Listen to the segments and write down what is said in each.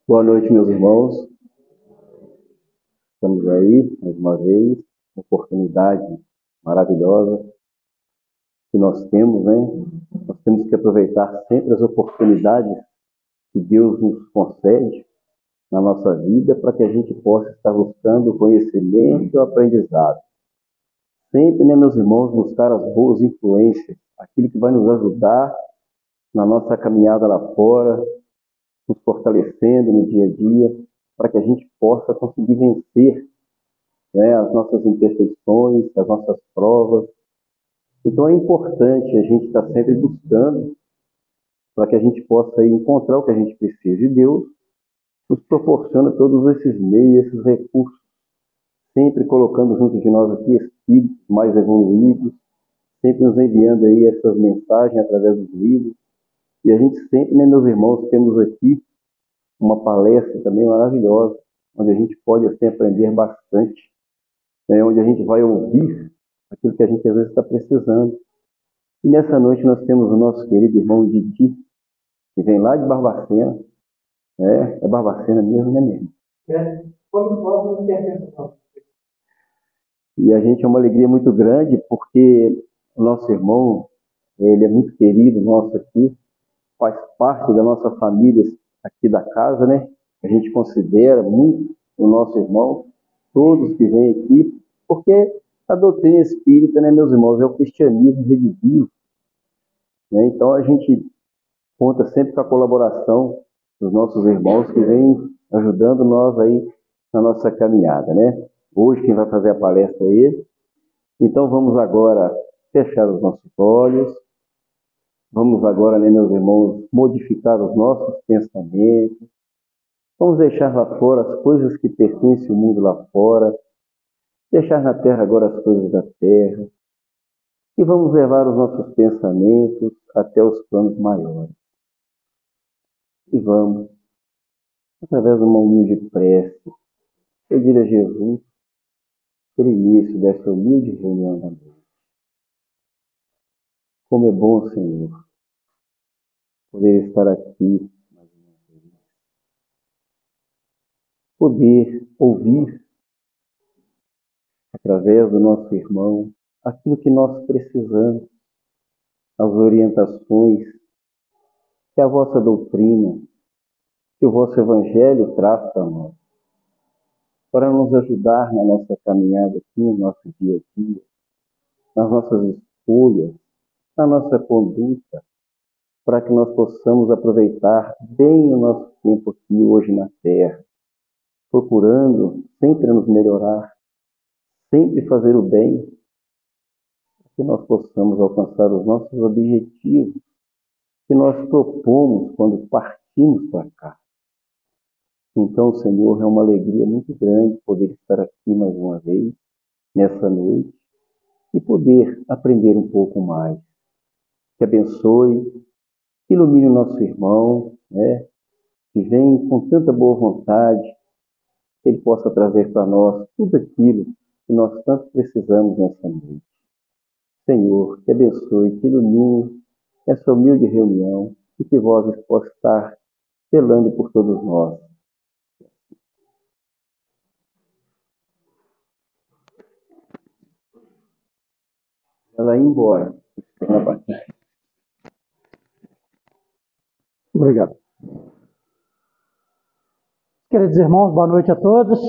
Boa noite, meus irmãos. Estamos aí, mais uma vez, uma oportunidade maravilhosa que nós temos, né? Nós temos que aproveitar sempre as oportunidades que Deus nos concede na nossa vida para que a gente possa estar buscando conhecimento e aprendizado. Sempre, né, meus irmãos, buscar as boas influências, aquilo que vai nos ajudar na nossa caminhada lá fora, nos fortalecendo no dia a dia, para que a gente possa conseguir vencer, né, as nossas imperfeições, as nossas provas. Então é importante a gente estar sempre buscando para que a gente possa encontrar o que a gente precisa. E Deus nos proporciona todos esses meios, esses recursos, sempre colocando junto de nós aqui espíritos mais evoluídos, sempre nos enviando aí essas mensagens através dos livros. E a gente sempre, né, meus irmãos, temos aqui uma palestra também maravilhosa, onde a gente pode assim aprender bastante, né, onde a gente vai ouvir aquilo que a gente às vezes está precisando. E nessa noite nós temos o nosso querido irmão Didi, que vem lá de Barbacena. É Barbacena mesmo, né mesmo? Quando pode, não tem atenção. E a gente é uma alegria muito grande, porque o nosso irmão, ele é muito querido nosso aqui, faz parte da nossa família aqui da casa, né? A gente considera muito o nosso irmão, todos que vêm aqui, porque a doutrina espírita, né, meus irmãos, é o cristianismo redivivo, né? Então a gente conta sempre com a colaboração dos nossos irmãos que vêm ajudando nós aí na nossa caminhada, né? Hoje quem vai fazer a palestra é ele. Então vamos agora fechar os nossos olhos. Vamos agora, né, meus irmãos, modificar os nossos pensamentos. Vamos deixar lá fora as coisas que pertencem ao mundo lá fora. Deixar na terra agora as coisas da terra. E vamos levar os nossos pensamentos até os planos maiores. E vamos, através de uma humilde prece, pedir a Jesus pelo início dessa humilde reunião da noite. Como é bom, Senhor, poder estar aqui mais uma vez. Poder ouvir, através do nosso irmão, aquilo que nós precisamos, as orientações que a vossa doutrina, que o vosso Evangelho traz para nós, para nos ajudar na nossa caminhada aqui, no nosso dia a dia, nas nossas escolhas, na nossa conduta, para que nós possamos aproveitar bem o nosso tempo aqui hoje na Terra, procurando sempre nos melhorar, sempre fazer o bem, para que nós possamos alcançar os nossos objetivos que nós propomos quando partimos para cá. Então, Senhor, é uma alegria muito grande poder estar aqui mais uma vez, nessa noite, e poder aprender um pouco mais. Que abençoe, que ilumine o nosso irmão, né? Que vem com tanta boa vontade, que ele possa trazer para nós tudo aquilo que nós tanto precisamos nessa noite. Senhor, que abençoe, que ilumine essa humilde reunião e que vós possa estar velando por todos nós. Ela ir embora. Obrigado. Queridos irmãos, boa noite a todos.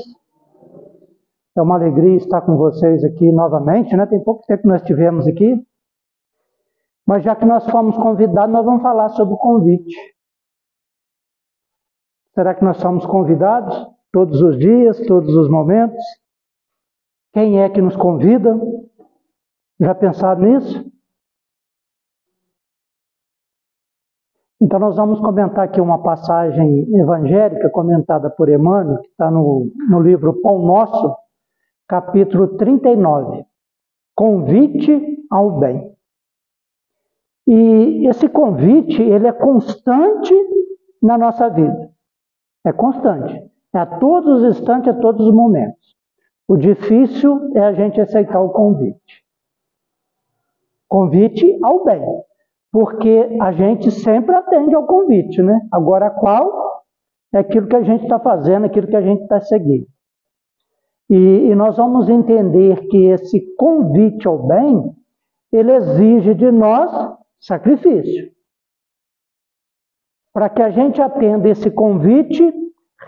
É uma alegria estar com vocês aqui novamente, né? Tem pouco tempo que nós estivemos aqui. Mas já que nós fomos convidados, nós vamos falar sobre o convite. Será que nós somos convidados todos os dias, todos os momentos? Quem é que nos convida? Já pensaram nisso? Então nós vamos comentar aqui uma passagem evangélica comentada por Emmanuel, que está no livro Pão Nosso, capítulo 39. Convite ao bem. E esse convite, ele é constante na nossa vida. É constante. É a todos os instantes, a todos os momentos. O difícil é a gente aceitar o convite. Convite ao bem. Porque a gente sempre atende ao convite, né? Agora, qual é aquilo que a gente está fazendo, aquilo que a gente está seguindo. E nós vamos entender que esse convite ao bem, ele exige de nós sacrifício. Para que a gente atenda esse convite,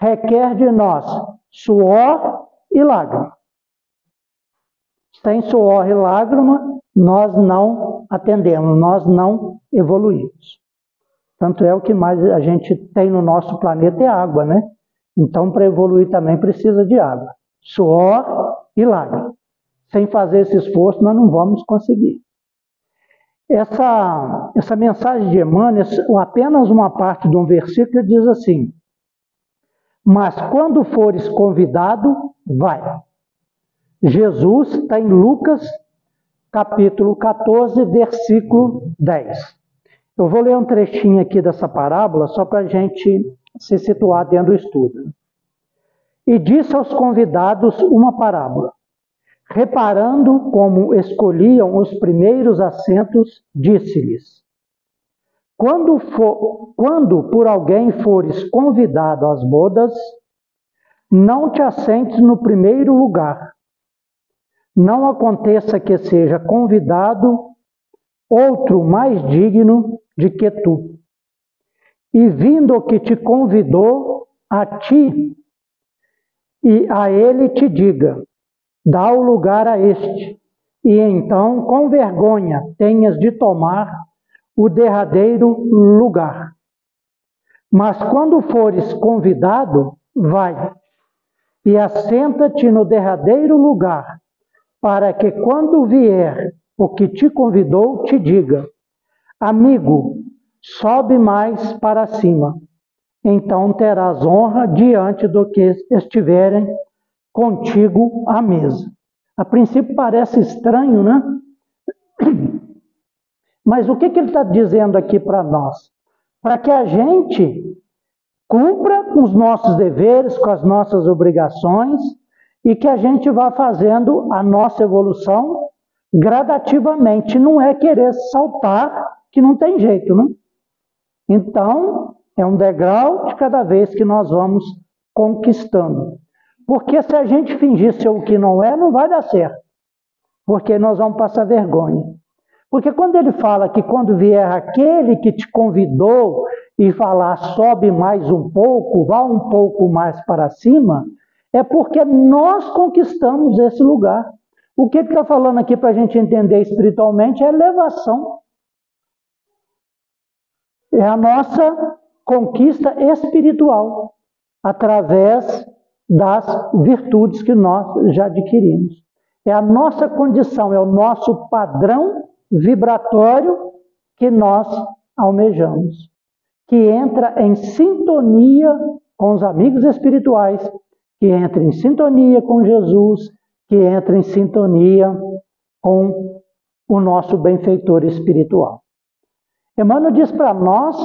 requer de nós suor e lágrima. Sem suor e lágrima, nós não atendemos, nós não evoluímos. Tanto é o que mais a gente tem no nosso planeta é água, né? Então, para evoluir também precisa de água. Suor e lágrima. Sem fazer esse esforço, nós não vamos conseguir. Essa mensagem de Emmanuel, apenas uma parte de um versículo, diz assim: mas quando fores convidado, vai. Jesus está em Lucas, capítulo 14, versículo 10. Eu vou ler um trechinho aqui dessa parábola, só para a gente se situar dentro do estudo. E disse aos convidados uma parábola. Reparando como escolhiam os primeiros assentos, disse-lhes: quando por alguém fores convidado às bodas, não te assentes no primeiro lugar. Não aconteça que seja convidado outro mais digno de que tu. E vindo o que te convidou a ti, e a ele te diga: dá o lugar a este, e então, com vergonha, tenhas de tomar o derradeiro lugar. Mas quando fores convidado, vai, e assenta-te no derradeiro lugar, para que quando vier o que te convidou, te diga: amigo, sobe mais para cima. Então terás honra diante do que estiverem contigo à mesa. A princípio parece estranho, né? Mas o que ele está dizendo aqui para nós? Para que a gente cumpra com os nossos deveres, com as nossas obrigações, e que a gente vá fazendo a nossa evolução gradativamente. Não é querer saltar, que não tem jeito, né? Então, é um degrau de cada vez que nós vamos conquistando. Porque se a gente fingir ser o que não é, não vai dar certo. Porque nós vamos passar vergonha. Porque quando ele fala que quando vier aquele que te convidou e falar sobe mais um pouco, vá um pouco mais para cima, é porque nós conquistamos esse lugar. O que ele está falando aqui para a gente entender espiritualmente é elevação. É a nossa conquista espiritual, através das virtudes que nós já adquirimos. É a nossa condição, é o nosso padrão vibratório que nós almejamos, que entra em sintonia com os amigos espirituais, que entra em sintonia com Jesus, que entra em sintonia com o nosso benfeitor espiritual. Emmanuel diz para nós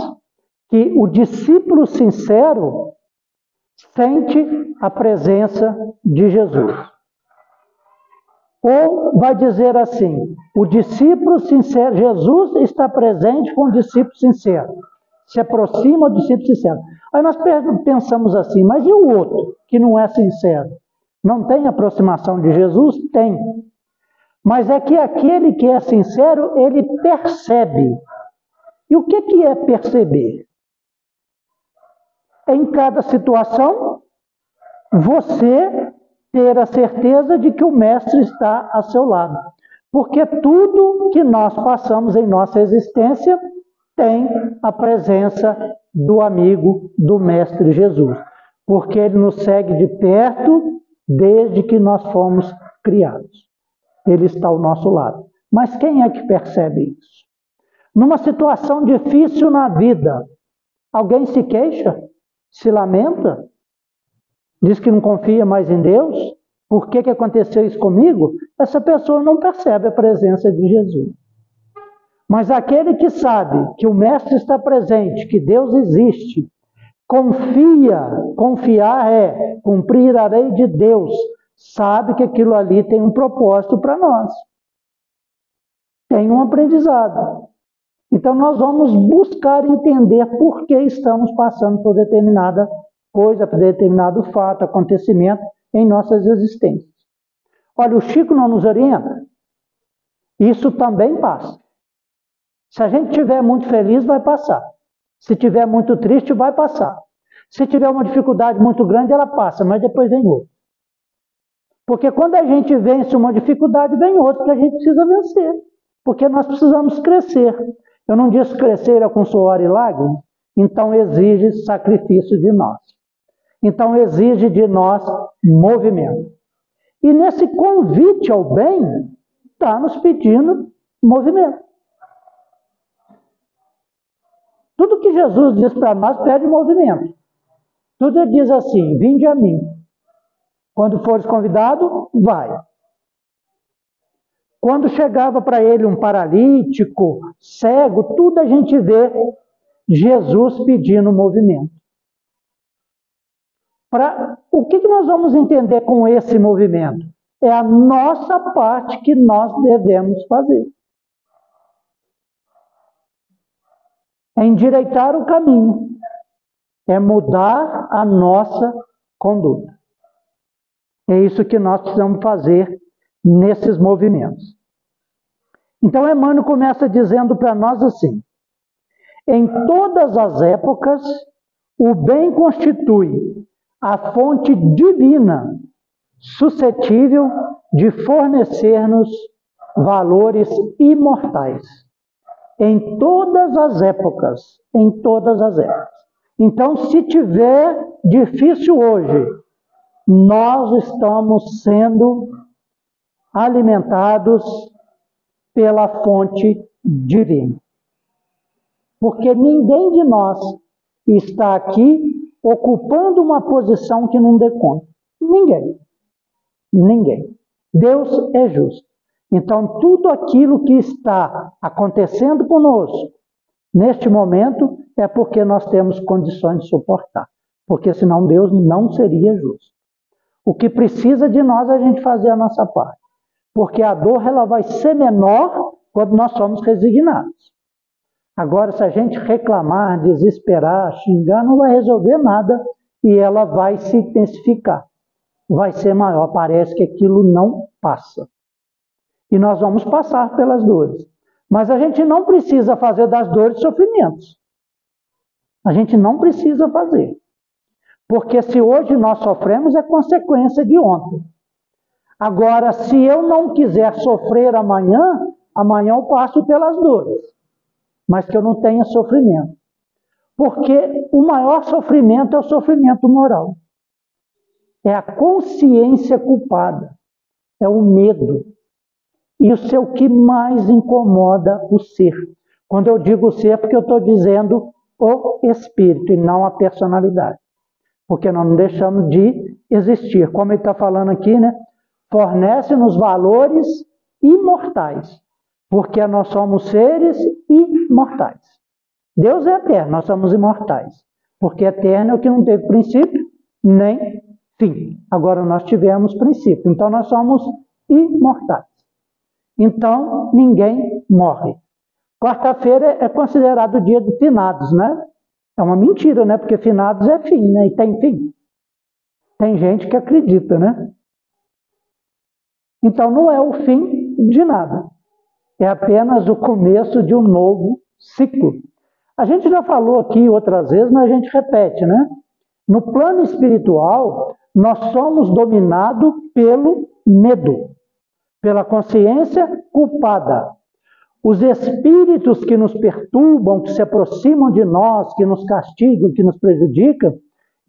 que o discípulo sincero sente a presença de Jesus. Ou vai dizer assim, o discípulo sincero, Jesus está presente com o discípulo sincero, se aproxima do discípulo sincero. Aí nós pensamos assim, mas e o outro, que não é sincero? Não tem aproximação de Jesus? Tem. Mas é que aquele que é sincero, ele percebe. E o que é perceber? Em cada situação, você ter a certeza de que o Mestre está a seu lado. Porque tudo que nós passamos em nossa existência tem a presença do amigo, do Mestre Jesus. Porque ele nos segue de perto desde que nós fomos criados. Ele está ao nosso lado. Mas quem é que percebe isso? Numa situação difícil na vida, alguém se queixa? Se lamenta? Diz que não confia mais em Deus? Por que aconteceu isso comigo? Essa pessoa não percebe a presença de Jesus. Mas aquele que sabe que o Mestre está presente, que Deus existe, confiar é cumprir a lei de Deus, sabe que aquilo ali tem um propósito para nós. Tem um aprendizado. Então nós vamos buscar entender por que estamos passando por determinada coisa, para determinado fato, acontecimento em nossas existências. Olha, o Chico não nos orienta. Isso também passa. Se a gente estiver muito feliz, vai passar. Se estiver muito triste, vai passar. Se tiver uma dificuldade muito grande, ela passa, mas depois vem outra. Porque quando a gente vence uma dificuldade, vem outra que a gente precisa vencer. Porque nós precisamos crescer. Eu não disse crescer é com suor e lágrimas, então exige sacrifício de nós. Então exige de nós movimento. E nesse convite ao bem, está nos pedindo movimento. Tudo que Jesus diz para nós pede movimento. Tudo ele diz assim, vinde a mim. Quando fores convidado, vai. Quando chegava para ele um paralítico, cego, tudo a gente vê Jesus pedindo movimento. O que nós vamos entender com esse movimento? É a nossa parte que nós devemos fazer. É endireitar o caminho. É mudar a nossa conduta. É isso que nós precisamos fazer nesses movimentos. Então, Emmanuel começa dizendo para nós assim: em todas as épocas, o bem constitui a fonte divina suscetível de fornecer-nos valores imortais. Em todas as épocas, em todas as épocas. Então, se tiver difícil hoje, nós estamos sendo alimentados pela fonte divina. Porque ninguém de nós está aqui ocupando uma posição que não dê conta. Ninguém. Ninguém. Deus é justo. Então, tudo aquilo que está acontecendo conosco, neste momento, é porque nós temos condições de suportar. Porque senão Deus não seria justo. O que precisa de nós é a gente fazer a nossa parte. Porque a dor ela vai ser menor quando nós somos resignados. Agora, se a gente reclamar, desesperar, xingar, não vai resolver nada e ela vai se intensificar. Vai ser maior. Parece que aquilo não passa. E nós vamos passar pelas dores. Mas a gente não precisa fazer das dores sofrimentos. A gente não precisa fazer. Porque se hoje nós sofremos, é consequência de ontem. Agora, se eu não quiser sofrer amanhã, amanhã eu passo pelas dores. Mas que eu não tenha sofrimento. Porque o maior sofrimento é o sofrimento moral. É a consciência culpada. É o medo. Isso é o que mais incomoda o ser. Quando eu digo ser, é porque eu estou dizendo o espírito e não a personalidade. Porque nós não deixamos de existir. Como ele está falando aqui, né? Fornece-nos valores imortais. Porque nós somos seres imortais. Deus é eterno, nós somos imortais. Porque eterno é o que não teve princípio nem fim. Agora nós tivemos princípio. Então nós somos imortais. Então ninguém morre. Quarta-feira é considerado o dia de finados, né? É uma mentira, né? Porque finados é fim, né? E tem fim. Tem gente que acredita, né? Então não é o fim de nada. É apenas o começo de um novo ciclo. A gente já falou aqui outras vezes, mas a gente repete, né? No plano espiritual, nós somos dominados pelo medo, pela consciência culpada. Os espíritos que nos perturbam, que se aproximam de nós, que nos castigam, que nos prejudicam,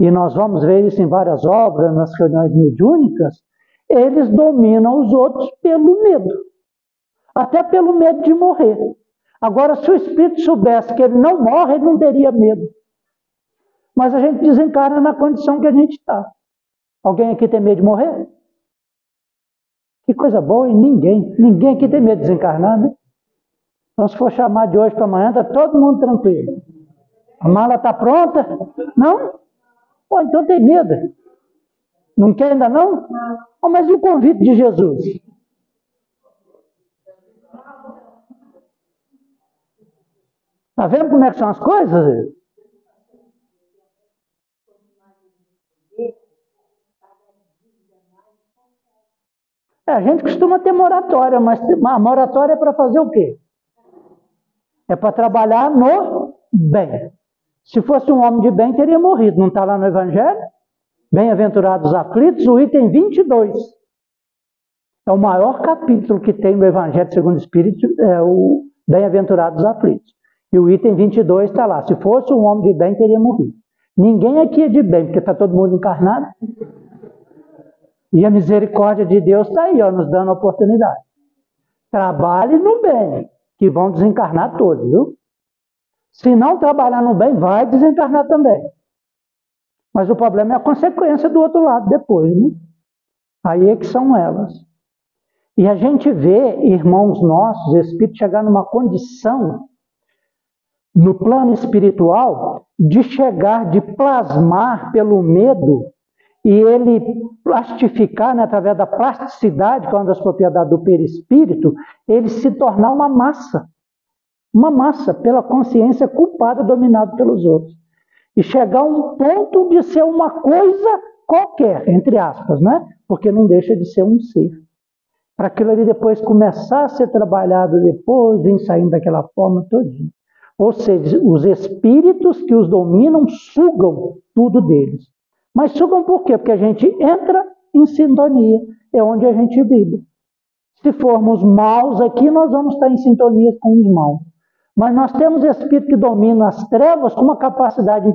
e nós vamos ver isso em várias obras, nas reuniões mediúnicas, eles dominam os outros pelo medo. Até pelo medo de morrer. Agora, se o espírito soubesse que ele não morre, ele não teria medo. Mas a gente desencarna na condição que a gente está. Alguém aqui tem medo de morrer? Que coisa boa, e ninguém aqui tem medo de desencarnar, né? Então, se for chamar de hoje para amanhã, está todo mundo tranquilo. A mala está pronta? Não? Pô, então tem medo. Não quer ainda não? Oh, mas e o convite de Jesus? Está vendo como é que são as coisas? A gente costuma ter moratória, mas a moratória é para fazer o quê? É para trabalhar no bem. Se fosse um homem de bem, teria morrido. Não está lá no Evangelho? Bem-aventurados os aflitos, o item 22. É o maior capítulo que tem no Evangelho segundo o Espírito, é o Bem-aventurados os aflitos. E o item 22 está lá. Se fosse um homem de bem, teria morrido. Ninguém aqui é de bem, porque está todo mundo encarnado. E a misericórdia de Deus está aí, ó, nos dando a oportunidade. Trabalhe no bem, que vão desencarnar todos, viu? Se não trabalhar no bem, vai desencarnar também. Mas o problema é a consequência do outro lado depois, né? Aí é que são elas. E a gente vê, irmãos nossos, espíritos chegar numa condição, no plano espiritual, de chegar, de plasmar pelo medo, e ele plastificar, né, através da plasticidade, que é uma das propriedades do perispírito, ele se tornar uma massa pela consciência culpada, dominada pelos outros. E chegar a um ponto de ser uma coisa qualquer, entre aspas, né? Porque não deixa de ser um ser. Para aquilo ali depois começar a ser trabalhado depois, vir saindo daquela forma todinha. Ou seja, os espíritos que os dominam sugam tudo deles. Mas sugam por quê? Porque a gente entra em sintonia, é onde a gente vive. Se formos maus aqui, nós vamos estar em sintonia com os maus. Mas nós temos espírito que domina as trevas com uma capacidade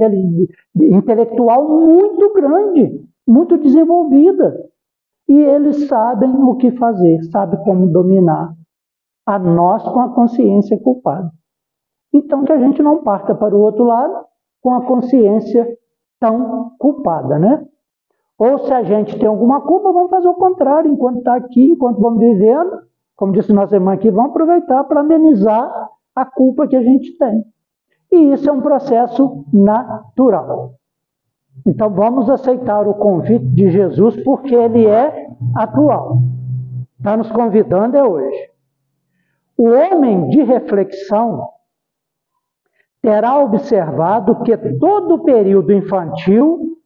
intelectual muito grande, muito desenvolvida. E eles sabem o que fazer, sabem como dominar a nós com a consciência culpada. Então que a gente não parta para o outro lado com a consciência tão culpada, né? Ou se a gente tem alguma culpa, vamos fazer o contrário, enquanto está aqui, enquanto vamos vivendo, como disse nossa irmã aqui, vamos aproveitar para amenizar a culpa que a gente tem. E isso é um processo natural. Então vamos aceitar o convite de Jesus porque ele é atual. Está nos convidando hoje. O homem de reflexão terá observado que todo o período infantil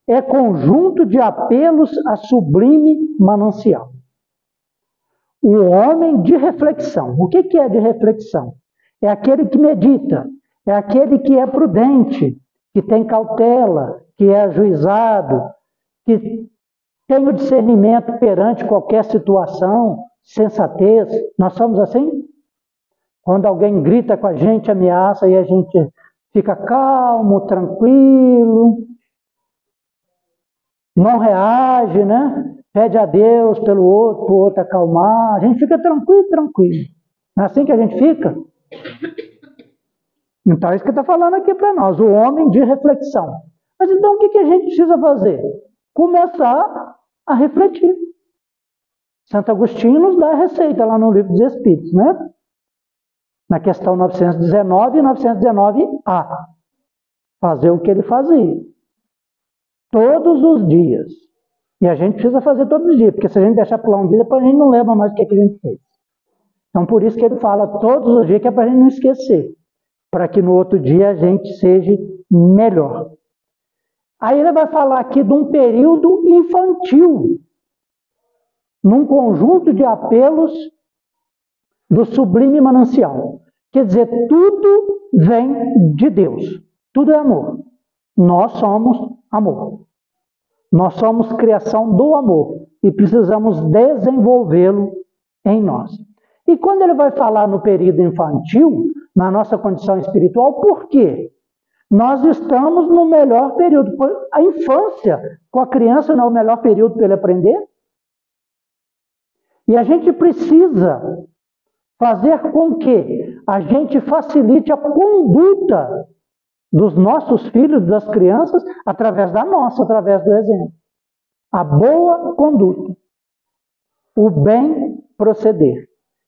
é conjunto de apelos a sublime manancial. O homem de reflexão. O que é de reflexão? É aquele que medita, é aquele que é prudente, que tem cautela, que é ajuizado, que tem o discernimento perante qualquer situação, sensatez. Nós somos assim? Quando alguém grita com a gente, ameaça, e a gente fica calmo, tranquilo, não reage, né? Pede a Deus pelo outro, para o outro acalmar. A gente fica tranquilo. Não é assim que a gente fica? Então é isso que está falando aqui para nós, o homem de reflexão. Mas então o que a gente precisa fazer? Começar a refletir. Santo Agostinho nos dá a receita lá no Livro dos Espíritos, né? Na questão 919 e 919A. Fazer o que ele fazia. Todos os dias. E a gente precisa fazer todos os dias, porque se a gente deixar pular um dia, depois a gente não lembra mais o que a gente fez. Então por isso que ele fala todos os dias, que é para a gente não esquecer. Para que no outro dia a gente seja melhor. Aí ele vai falar aqui de um período infantil, num conjunto de apelos do sublime manancial. Quer dizer, tudo vem de Deus, tudo é amor. Nós somos amor. Nós somos criação do amor e precisamos desenvolvê-lo em nós. E quando ele vai falar no período infantil, na nossa condição espiritual, por quê? Nós estamos no melhor período. A infância com a criança não é o melhor período para ele aprender? E a gente precisa fazer com que a gente facilite a conduta dos nossos filhos, das crianças, através da nossa, através do exemplo. A boa conduta. O bem proceder.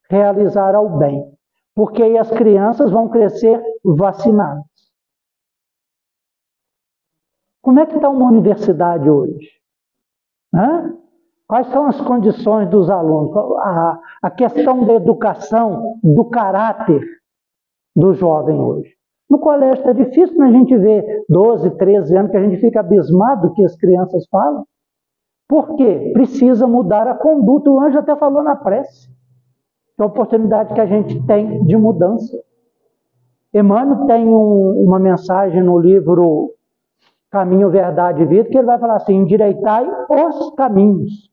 Realizar ao bem. Porque aí as crianças vão crescer vacinadas. Como é que está uma universidade hoje? Quais são as condições dos alunos? A questão da educação, do caráter do jovem hoje. No colégio está difícil, mas a gente vê 12, 13 anos que a gente fica abismado do que as crianças falam. Por quê? Precisa mudar a conduta. O anjo até falou na prece, que é a oportunidade que a gente tem de mudança. Emmanuel tem uma mensagem no livro Caminho, Verdade e Vida, que ele vai falar assim: endireitai os caminhos.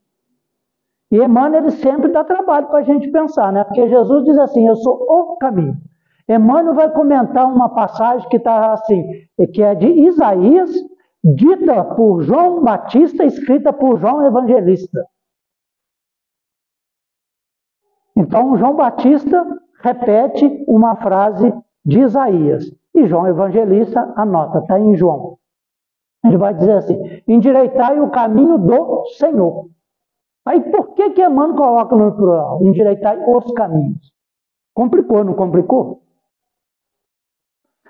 E Emmanuel, ele sempre dá trabalho para a gente pensar, né? Porque Jesus diz assim: eu sou o caminho. Emmanuel vai comentar uma passagem que está assim, que é de Isaías, dita por João Batista, escrita por João Evangelista. Então, João Batista repete uma frase de Isaías, e João Evangelista anota, está em João. Ele vai dizer assim: endireitai o caminho do Senhor. Aí por que Emmanuel coloca no plural? Endireitai os caminhos. Complicou, não complicou?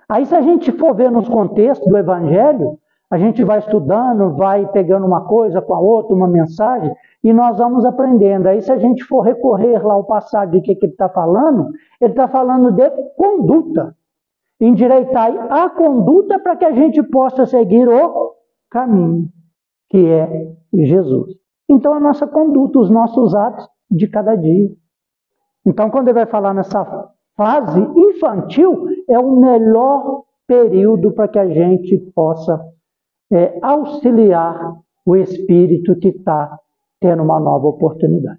Aí se a gente for ver nos contextos do Evangelho, a gente vai estudando, vai pegando uma coisa com a outra, uma mensagem, e nós vamos aprendendo. Aí se a gente for recorrer lá ao passado de que ele está falando de conduta. Endireitai a conduta para que a gente possa seguir o caminho, que é Jesus. Então a nossa conduta, os nossos atos de cada dia. Então quando ele vai falar nessa fase infantil, é o melhor período para que a gente possa auxiliar o espírito que está tendo uma nova oportunidade.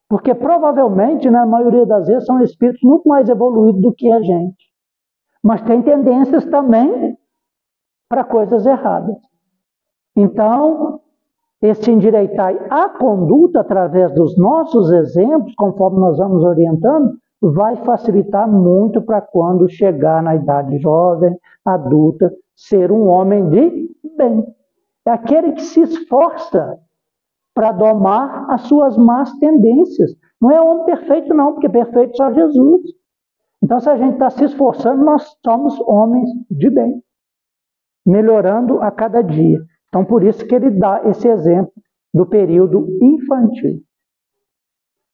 Porque provavelmente, na maioria das vezes, são espíritos muito mais evoluídos do que a gente. Mas tem tendências também para coisas erradas. Então, esse endireitar a conduta através dos nossos exemplos, conforme nós vamos orientando, vai facilitar muito para quando chegar na idade jovem, adulta, ser um homem de bem. É aquele que se esforça para domar as suas más tendências. Não é homem perfeito não, porque perfeito só Jesus. Então, se a gente está se esforçando, nós somos homens de bem, melhorando a cada dia. Então, por isso que ele dá esse exemplo do período infantil.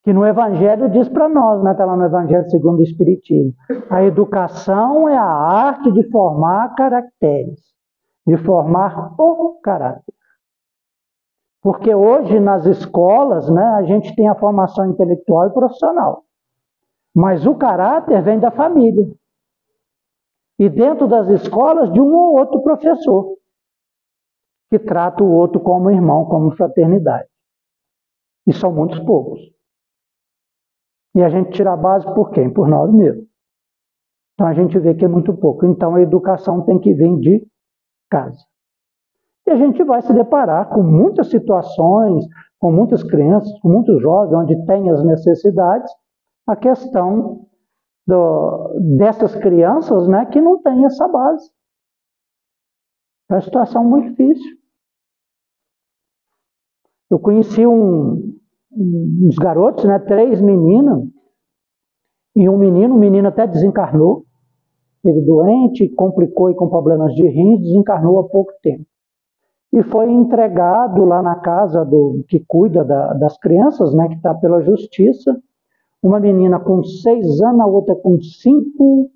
Que no Evangelho diz para nós, né? Está lá no Evangelho segundo o Espiritismo. A educação é a arte de formar caracteres, de formar o caráter. Porque hoje nas escolas, né, a gente tem a formação intelectual e profissional. Mas o caráter vem da família. E dentro das escolas, de um ou outro professor, que trata o outro como irmão, como fraternidade. E são muitos poucos. E a gente tira a base por quem? Por nós mesmos. Então a gente vê que é muito pouco. Então a educação tem que vir de casa. E a gente vai se deparar com muitas situações, com muitas crianças, com muitos jovens, onde tem as necessidades, a questão dessas crianças, né, que não têm essa base. É uma situação muito difícil. Eu conheci uns garotos, né, 3 meninas, e um menino até desencarnou, teve doente, complicou e com problemas de rins, desencarnou há pouco tempo. E foi entregado lá na casa que cuida das crianças, né, que está pela justiça, uma menina com 6 anos, a outra com 5,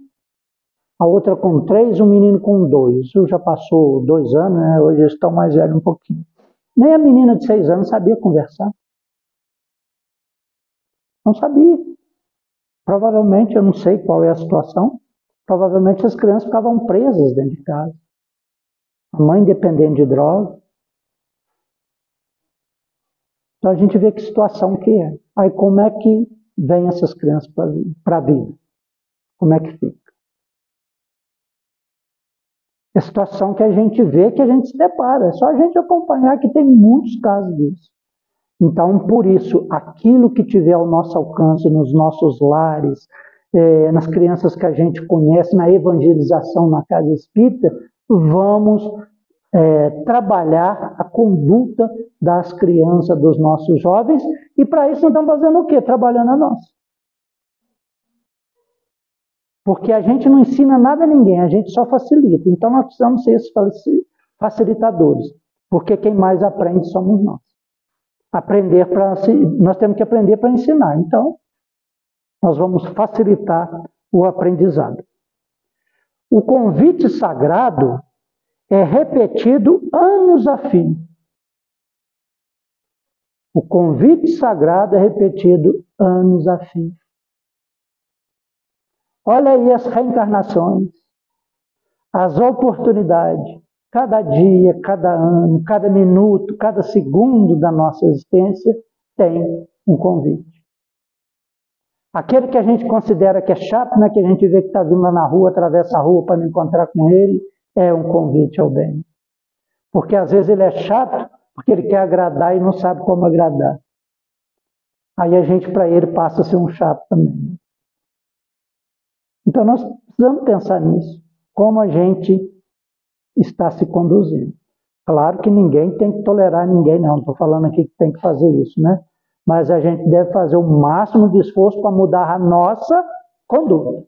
a outra com 3, um menino com 2. Isso já passou 2 anos, né, hoje eles estão mais velhos um pouquinho. Nem a menina de 6 anos sabia conversar. Não sabia. Provavelmente, eu não sei qual é a situação, provavelmente as crianças ficavam presas dentro de casa. A mãe dependendo de droga. Então a gente vê que situação que é. Aí como é que vem essas crianças para a vida? Como é que fica? É a situação que a gente vê, que a gente se depara. É só a gente acompanhar que tem muitos casos disso. Então, por isso, aquilo que tiver ao nosso alcance, nos nossos lares, nas crianças que a gente conhece, na evangelização na casa espírita, vamos trabalhar a conduta das crianças, dos nossos jovens, e para isso nós estamos fazendo o quê? Trabalhando a nós. Porque a gente não ensina nada a ninguém, a gente só facilita. Então nós precisamos ser esses facilitadores, porque quem mais aprende somos nós. Nós temos que aprender para ensinar. Então, nós vamos facilitar o aprendizado. O convite sagrado é repetido anos a fim. O convite sagrado é repetido anos a fio. Olha aí as reencarnações, as oportunidades, cada dia, cada ano, cada minuto, cada segundo da nossa existência tem um convite. Aquele que a gente considera que é chato, né, que a gente vê que está vindo lá na rua, atravessa a rua para não encontrar com ele, é um convite ao bem. Porque às vezes ele é chato, porque ele quer agradar e não sabe como agradar. Aí a gente, para ele, passa a ser um chato também. Então nós precisamos pensar nisso, como a gente está se conduzindo. Claro que ninguém tem que tolerar ninguém, não estou falando aqui que tem que fazer isso, né? Mas a gente deve fazer o máximo de esforço para mudar a nossa conduta.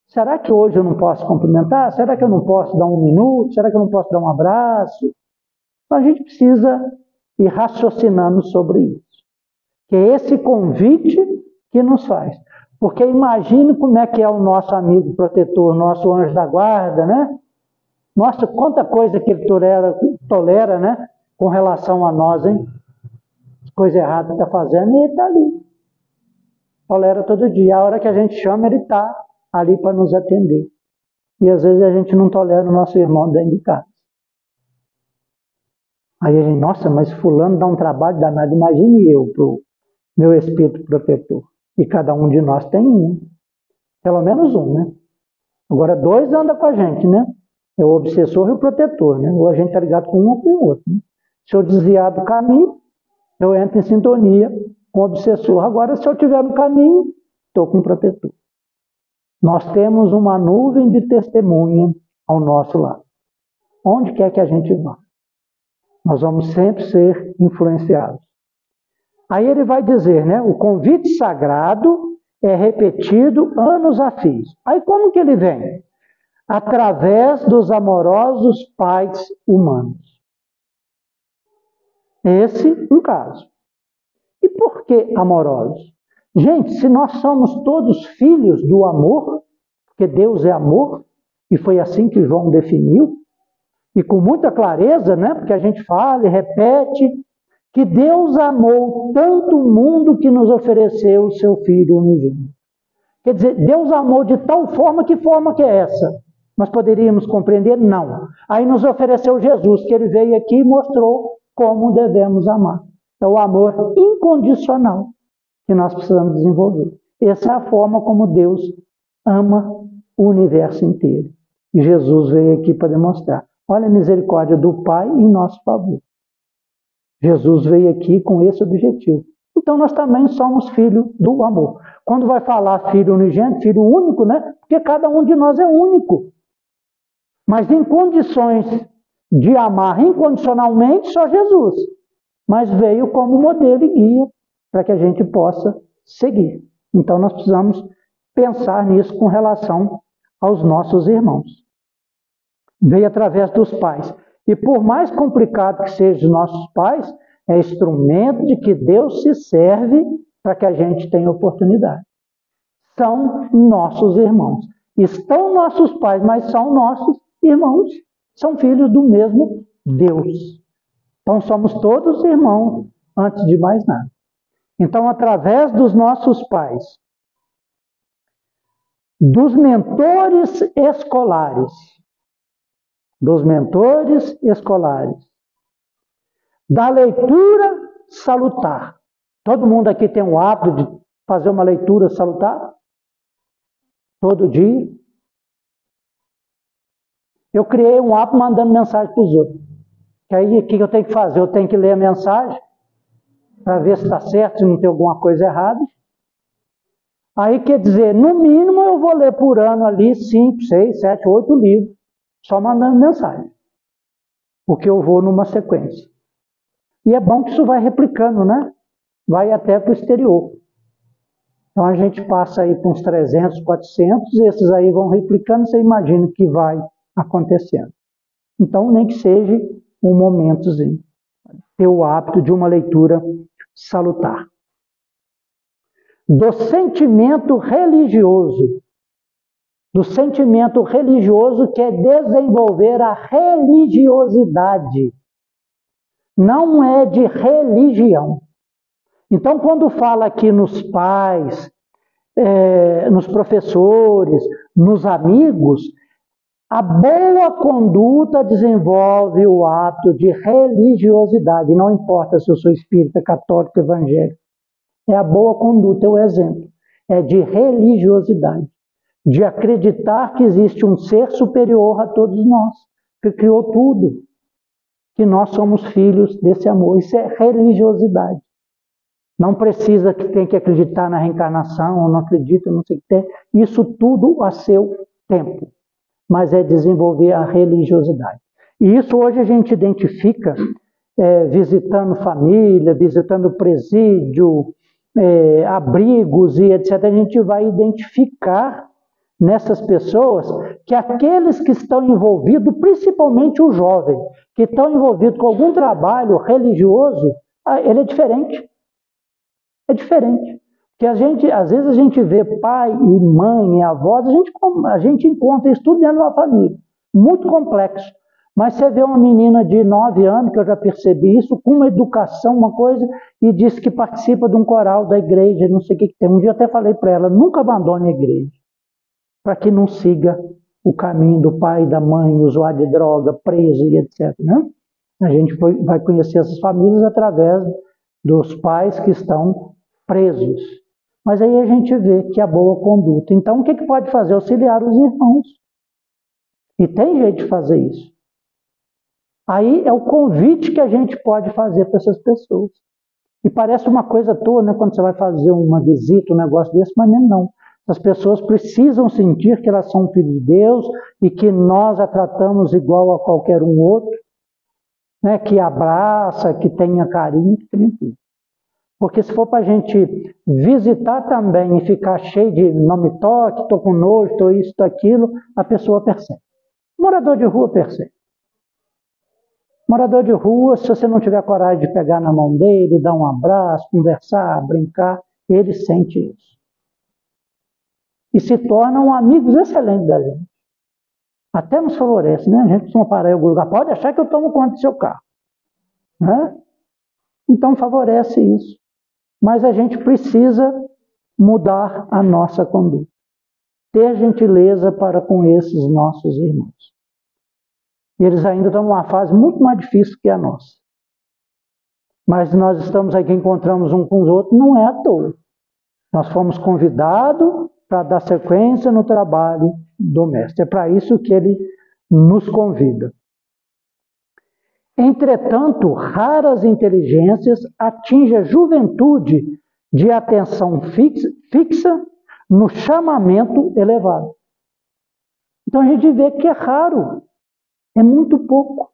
Será que hoje eu não posso cumprimentar? Será que eu não posso dar um minuto? Será que eu não posso dar um abraço? Então a gente precisa ir raciocinando sobre isso. Que é esse convite que nos faz. Porque imagine como é que é o nosso amigo protetor, nosso anjo da guarda, né? Nossa, quanta coisa que ele tolera, né? Com relação a nós, hein? Coisa errada está fazendo e ele está ali. Tolera todo dia. A hora que a gente chama, ele está ali para nos atender. E às vezes a gente não tolera o nosso irmão dentro de casa. Aí a gente, nossa, mas fulano dá um trabalho danado. Imagine eu, para o meu espírito protetor. E cada um de nós tem um. Pelo menos um, né? Agora 2 andam com a gente, né? É o obsessor e o protetor, né? Ou a gente está ligado com um ou com o outro. Né? Se eu desviar do caminho, eu entro em sintonia com o obsessor. Agora, se eu estiver no caminho, estou com o protetor. Nós temos uma nuvem de testemunha ao nosso lado. Onde quer que a gente vá, nós vamos sempre ser influenciados. Aí ele vai dizer, né? O convite sagrado é repetido anos a fio. Aí como que ele vem? Através dos amorosos pais humanos. Esse um caso. E por que amorosos? Gente, se nós somos todos filhos do amor, porque Deus é amor, e foi assim que João definiu, e com muita clareza, né? Porque a gente fala e repete, que Deus amou tanto o mundo que nos ofereceu o seu Filho unigênito. Quer dizer, Deus amou de tal forma que é essa? Nós poderíamos compreender? Não. Aí nos ofereceu Jesus, que ele veio aqui e mostrou como devemos amar. É o amor incondicional que nós precisamos desenvolver. Essa é a forma como Deus ama o universo inteiro. E Jesus veio aqui para demonstrar. Olha a misericórdia do Pai em nosso favor. Jesus veio aqui com esse objetivo. Então nós também somos filhos do amor. Quando vai falar filho unigênito, filho único, né? Porque cada um de nós é único. Mas em condições de amar incondicionalmente, só Jesus. Mas veio como modelo e guia para que a gente possa seguir. Então nós precisamos pensar nisso com relação aos nossos irmãos. Veio através dos pais. E por mais complicado que sejam os nossos pais, é instrumento de que Deus se serve para que a gente tenha oportunidade. São nossos irmãos. Estão nossos pais, mas são nossos irmãos. São filhos do mesmo Deus. Então somos todos irmãos, antes de mais nada. Então, através dos nossos pais, dos mentores escolares, da leitura salutar. Todo mundo aqui tem o hábito de fazer uma leitura salutar? Todo dia. Eu criei um hábito mandando mensagem para os outros. Que aí, o que eu tenho que fazer? Eu tenho que ler a mensagem para ver se está certo, se não tem alguma coisa errada. Aí, quer dizer, no mínimo eu vou ler por ano ali 5, 6, 7, 8 livros, só mandando mensagem. Porque eu vou numa sequência. E é bom que isso vai replicando, né? Vai até para o exterior. Então a gente passa aí para uns 300, 400, esses aí vão replicando, você imagina o que vai acontecendo. Então, nem que seja um momentozinho. Ter o hábito de uma leitura salutar. Do sentimento religioso que é desenvolver a religiosidade. Não é de religião. Então, quando fala aqui nos pais, nos professores, nos amigos, a boa conduta desenvolve o ato de religiosidade. Não importa se eu sou espírita, católico, evangélico. É a boa conduta, é o exemplo. É de religiosidade. De acreditar que existe um ser superior a todos nós, que criou tudo. Que nós somos filhos desse amor. Isso é religiosidade. Não precisa que tenha que acreditar na reencarnação, ou não acredita, não sei o que tem. Isso tudo a seu tempo. Mas é desenvolver a religiosidade. E isso hoje a gente identifica visitando família, visitando presídio, abrigos e etc. A gente vai identificar nessas pessoas que aqueles que estão envolvidos, principalmente o jovem, que estão envolvidos com algum trabalho religioso, ele é diferente. É diferente. Porque às vezes a gente vê pai e mãe e avós, a gente encontra isso tudo dentro de uma família. Muito complexo. Mas você vê uma menina de 9 anos, que eu já percebi isso, com uma educação, uma coisa, e diz que participa de um coral da igreja, não sei o que tem. Um dia eu até falei para ela, nunca abandone a igreja, para que não siga o caminho do pai, da mãe, usuário de droga, preso e etc. Né? A gente vai conhecer essas famílias através dos pais que estão presos. Mas aí a gente vê que a boa conduta. Então, o que pode fazer? Auxiliar os irmãos. E tem jeito de fazer isso. Aí é o convite que a gente pode fazer para essas pessoas. E parece uma coisa toda, né? Quando você vai fazer uma visita, um negócio desse, mas não. As pessoas precisam sentir que elas são filhos de Deus e que nós a tratamos igual a qualquer um outro, né? Que abraça, que tenha carinho, que tenha tudo. Porque se for para a gente visitar também e ficar cheio de não me toque, estou com nojo, estou isso, estou aquilo, a pessoa percebe. Morador de rua percebe. Morador de rua, se você não tiver coragem de pegar na mão dele, dar um abraço, conversar, brincar, ele sente isso. E se tornam amigos excelentes da gente. Até nos favorece, né? A gente precisa parar em algum lugar. Pode achar que eu tomo conta do seu carro. Né? Então favorece isso. Mas a gente precisa mudar a nossa conduta. Ter gentileza para com esses nossos irmãos. E eles ainda estão numa fase muito mais difícil que a nossa. Mas nós estamos aqui, encontramos um com os outros, não é à toa. Nós fomos convidados para dar sequência no trabalho do Mestre. É para isso que ele nos convida. Entretanto, raras inteligências atingem a juventude de atenção fixa no chamamento elevado. Então a gente vê que é raro, é muito pouco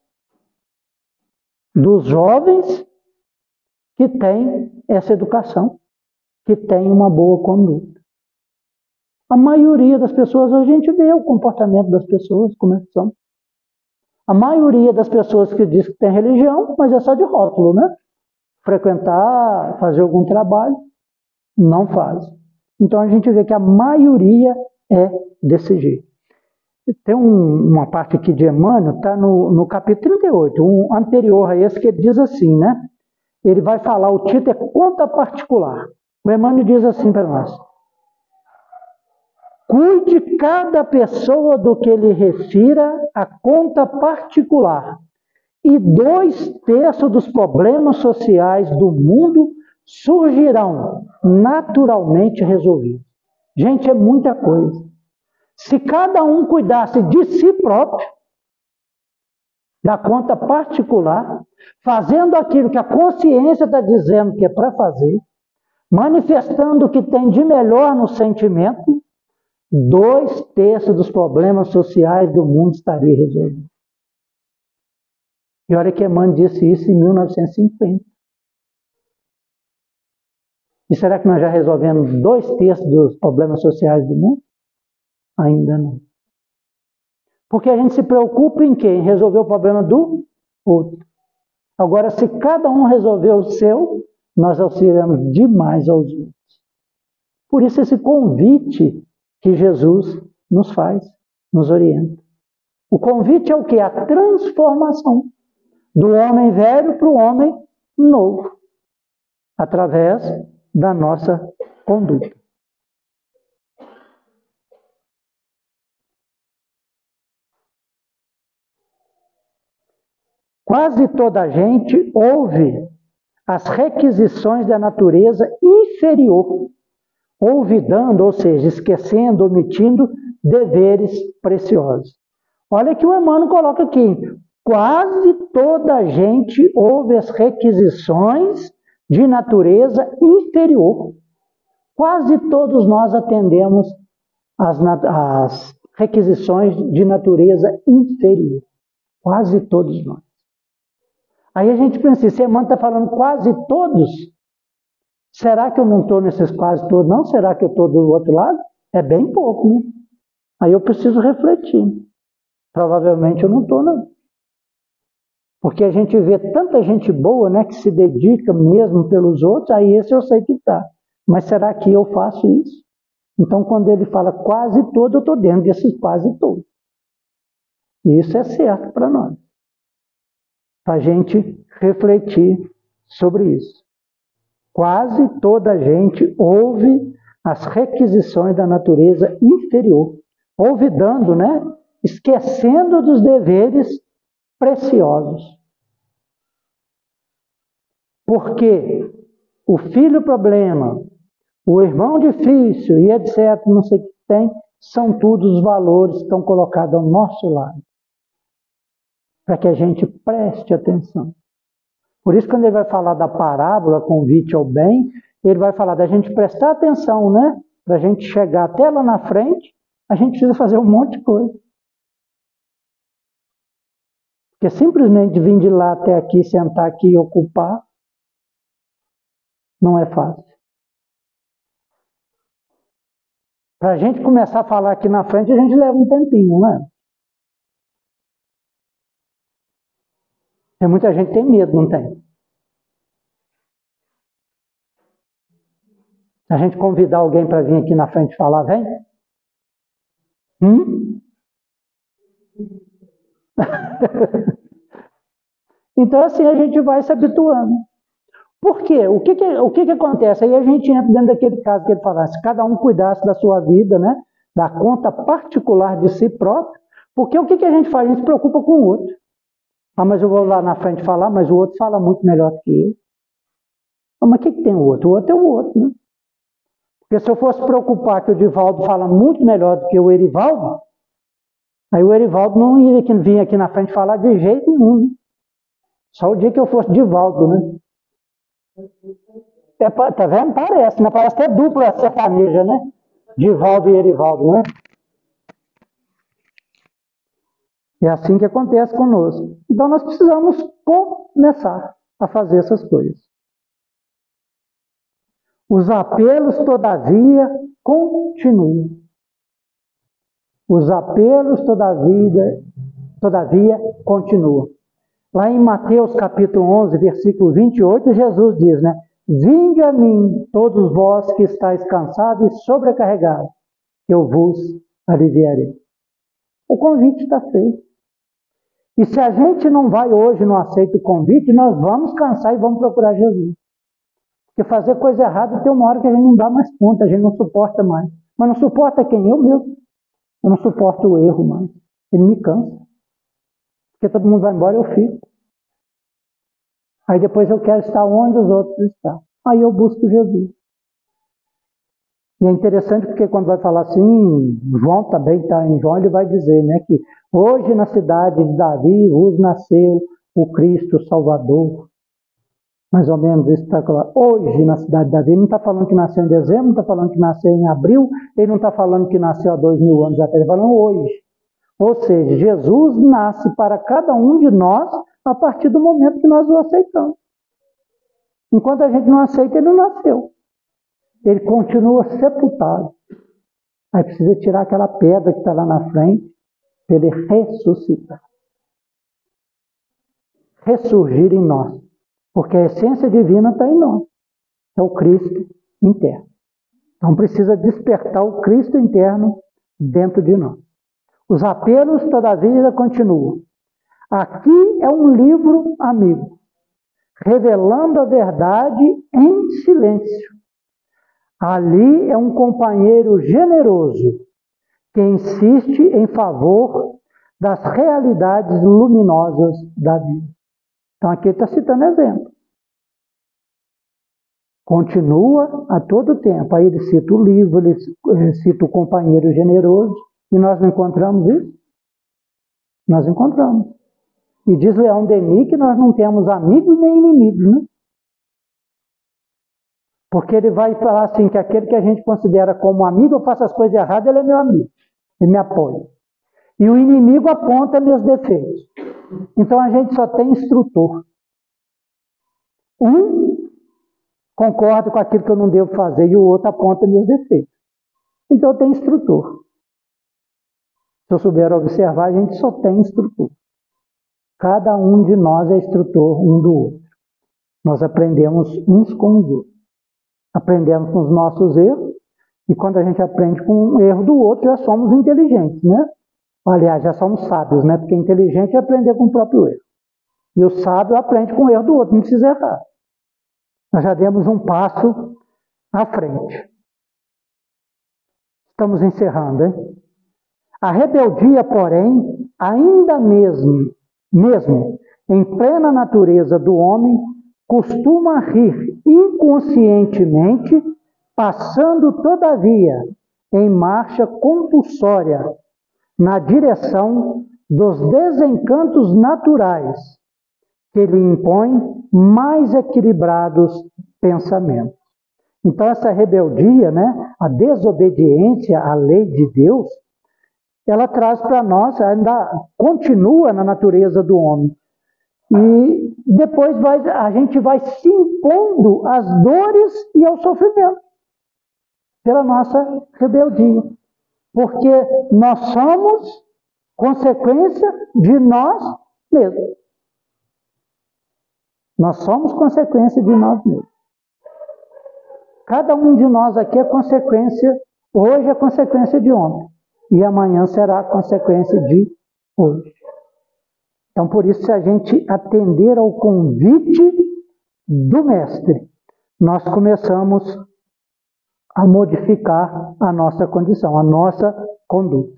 dos jovens que têm essa educação, que têm uma boa conduta. A maioria das pessoas, a gente vê o comportamento das pessoas, como é que são. A maioria das pessoas que diz que tem religião, mas é só de rótulo, né? Frequentar, fazer algum trabalho, não faz. Então a gente vê que a maioria é desse jeito. Tem uma parte aqui de Emmanuel, está no capítulo 38, um anterior a esse, que ele diz assim, né? Ele vai falar, o título é Conta Particular. O Emmanuel diz assim para nós: cuide cada pessoa do que lhe refira a conta particular, e 2/3 dos problemas sociais do mundo surgirão naturalmente resolvidos. Gente, é muita coisa. Se cada um cuidasse de si próprio, da conta particular, fazendo aquilo que a consciência está dizendo que é para fazer, manifestando o que tem de melhor no sentimento, 2/3 dos problemas sociais do mundo estaria resolvido. E olha que Emmanuel disse isso em 1950. E será que nós já resolvemos 2/3 dos problemas sociais do mundo? Ainda não. Porque a gente se preocupa em quê? Em resolver o problema do outro. Agora, se cada um resolver o seu, nós auxiliamos demais aos outros. Por isso esse convite que Jesus nos faz, nos orienta. O convite é o quê? A transformação do homem velho para o homem novo. através da nossa conduta. Quase toda a gente ouve as requisições da natureza inferior, olvidando, ou seja, esquecendo, omitindo deveres preciosos. Olha que o Emmanuel coloca aqui, quase toda a gente ouve as requisições de natureza inferior. Quase todos nós atendemos as requisições de natureza inferior. Quase todos nós. Aí a gente pensa, se Emmanuel está falando quase todos, será que eu não estou nesses quase todos, não? Será que eu estou do outro lado? É bem pouco, né? Aí eu preciso refletir. Provavelmente eu não estou, não. Porque a gente vê tanta gente boa, né, que se dedica mesmo pelos outros, aí esse eu sei que está. Mas será que eu faço isso? Então, quando ele fala quase todo, eu estou dentro desses quase todos. E isso é certo para nós. Para a gente refletir sobre isso. Quase toda a gente ouve as requisições da natureza inferior, olvidando, né? Esquecendo dos deveres preciosos. Porque o filho problema, o irmão difícil e etc., não sei o que tem, são todos os valores que estão colocados ao nosso lado. Para que a gente preste atenção. Por isso, quando ele vai falar da parábola, convite ao bem, ele vai falar da gente prestar atenção, né? Para a gente chegar até lá na frente, a gente precisa fazer um monte de coisa. Porque simplesmente vir de lá até aqui, sentar aqui e ocupar, não é fácil. Para a gente começar a falar aqui na frente, a gente leva um tempinho, não é? Tem muita gente que tem medo, não tem? Se a gente convidar alguém para vir aqui na frente falar, vem? Então assim a gente vai se habituando. Por quê? O que acontece? Aí a gente entra dentro daquele caso que ele falasse, se cada um cuidasse da sua vida, né? Da conta particular de si próprio, porque o que a gente faz? A gente se preocupa com o outro. Ah, mas eu vou lá na frente falar, mas o outro fala muito melhor do que eu. Ah, mas o que tem o outro? O outro é o outro, né? Porque se eu fosse preocupar que o Divaldo fala muito melhor do que o Erivaldo, aí o Erivaldo não ia vir aqui na frente falar de jeito nenhum, né? Só o dia que eu fosse Divaldo, né? Tá vendo? Parece, né? Parece até dupla sertaneja, né? Divaldo e Erivaldo, né? É assim que acontece conosco. Então nós precisamos começar a fazer essas coisas. Os apelos, todavia, continuam. Os apelos, todavia, continuam. Lá em Mateus capítulo 11, versículo 28, Jesus diz, né? Vinde a mim, todos vós que estáis cansados e sobrecarregados, que eu vos aliviarei. O convite está feito. E se a gente não vai hoje, não aceita o convite, nós vamos cansar e vamos procurar Jesus. Porque fazer coisa errada tem uma hora que a gente não dá mais conta, a gente não suporta mais. Mas não suporta quem? Eu mesmo. Eu não suporto o erro mais. Ele me cansa. Porque todo mundo vai embora, eu fico. Aí depois eu quero estar onde os outros estão. Aí eu busco Jesus. E é interessante porque quando vai falar assim, João também está em João, ele vai dizer, né, que hoje na cidade de Davi vos nasceu o Cristo Salvador. Mais ou menos isso está claro. Hoje na cidade de Davi, ele não está falando que nasceu em dezembro, não está falando que nasceu em abril, ele não está falando que nasceu há 2000 anos atrás, ele está falando hoje. Ou seja, Jesus nasce para cada um de nós a partir do momento que nós o aceitamos. Enquanto a gente não aceita, ele não nasceu. Ele continua sepultado. Aí precisa tirar aquela pedra que está lá na frente para ele ressuscitar. Ressurgir em nós. Porque a essência divina está em nós. É o Cristo interno. Então precisa despertar o Cristo interno dentro de nós. Os apelos, todavia, continuam. Aqui é um livro amigo. revelando a verdade em silêncio. Ali é um companheiro generoso que insiste em favor das realidades luminosas da vida. Então aqui ele está citando exemplo. Continua a todo tempo. Aí ele cita o livro, ele cita o companheiro generoso. E nós não encontramos isso? Nós encontramos. E diz Leão Denis que nós não temos amigos nem inimigos, né? Porque ele vai falar assim, que aquele que a gente considera como amigo, eu faço as coisas erradas, ele é meu amigo. Ele me apoia. E o inimigo aponta meus defeitos. Então a gente só tem instrutor. Um concorda com aquilo que eu não devo fazer e o outro aponta meus defeitos. Então eu tenho instrutor. Se eu souber observar, a gente só tem instrutor. Cada um de nós é instrutor um do outro. Nós aprendemos uns com os outros. Aprendemos com os nossos erros, e quando a gente aprende com o erro do outro, já somos inteligentes, né? Aliás, já somos sábios, né? Porque inteligente é aprender com o próprio erro. E o sábio aprende com o erro do outro, não precisa errar. Nós já demos um passo à frente. Estamos encerrando, hein? A rebeldia, porém, ainda mesmo em plena natureza do homem, costuma rir inconscientemente, passando, todavia, em marcha compulsória na direção dos desencantos naturais que lhe impõem mais equilibrados pensamentos. Então essa rebeldia, né, a desobediência à lei de Deus, ela traz para nós, ainda continua na natureza do homem. E depois a gente vai se impondo às dores e ao sofrimento pela nossa rebeldia. Porque nós somos consequência de nós mesmos. Nós somos consequência de nós mesmos. Cada um de nós aqui é consequência, hoje é consequência de ontem. E amanhã será consequência de hoje. Então, por isso, se a gente atender ao convite do Mestre, nós começamos a modificar a nossa condição, a nossa conduta.